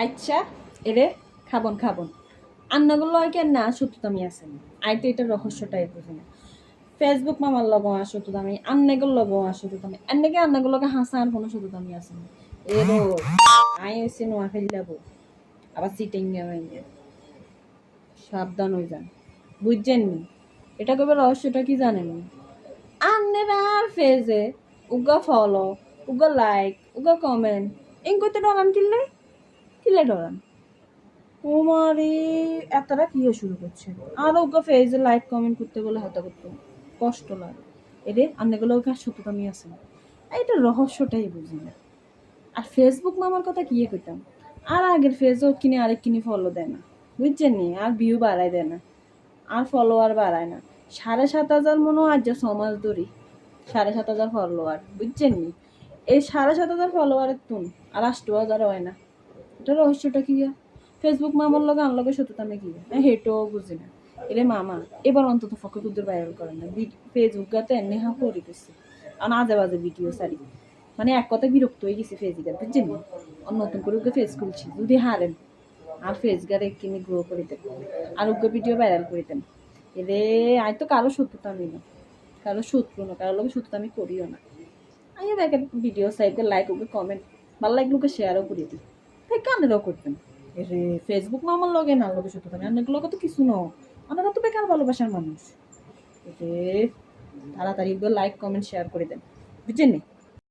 আচ্ছা এরে খাবন খাবন আন্নাগুলো কেন না সত্যতামি আছেন আইতে এটা রহস্যটাই বুঝি না ফেসবুক মামার লগ সত্যতামি আন্নাগুলো লগ সত্যতামি এনেকে আন্নাগুলোকে হাসার কোনো সত্যতামি আছে না এ রো আই হইছে নোয়া ফেললাবো আবার সিটিং গেমেঙ্গে সাবধান হয়ে যান বুঝছেন নি এটা কবে রহস্যটা কি জানেন আন্নেরা আর ফেজে উগা ফলো উগা লাইক উগা কমেন্ট এং করতে ডরান কিনলে কিলে ডরান তোমারই এতটা কি শুরু করছে আর ওকে ফেজে লাইক কমেন্ট করতে বলে হতা করতে কষ্ট লাগে এরে আন্নেগুলো ওকে আর সত্যতামি আছে না এটা রহস্যটাই বুঝি না আর ফেসবুক মামার কথা কি কইতাম আর আগের ফেসও কিনে আরেক কিনে ফলো দেয় না বুঝছেন নি আর ভিউ বাড়ায় দেয় না আর ফলোয়ার বাড়ায় না 7,500 মনে হয় আজ সমাজ দড়ি 7,500 ফলোয়ার বুঝছেন নি এই 7,500 ফলোয়ারের তুন আর 8,000 হয় না এটা রহস্যটা কি ফেসবুক মামার লগে আনলগে সত্যতামে কি হেঁটেও বুঝি না এরে মামা এবার অন্তত ফকে কুদ্দুর ভাইরাল করেন না ফেসবুক গাতে নেহা করে গেছে আর আজে বাজে ভিডিও সারি মানে এক কথা বিরক্ত হয়ে গেছে ফেসগার বুঝছেন আর নতুন করে ওকে ফেস খুলছি যদি হারেন আর ফেসগারে কিনে গ্রো করে দেন আর ওকে ভিডিও ভাইরাল করে দেন এরে আই তো কারো সত্যতা আমি না কারো শত্রু না কারো লোক সত্যতা আমি করিও না আমি দেখেন ভিডিও সাইডে লাইক ওকে কমেন্ট ভালো লাগলে ওকে শেয়ারও করে দিই তাই কানেরও করতেন রে ফেসবুক না আমার লগে না লগে সত্যতা আমি অনেক লোক তো কিছু ন ওনারা তো বেকার ভালোবাসার মানুষ রে তাড়াতাড়ি লাইক কমেন্ট শেয়ার করে দেন বুঝছেন নি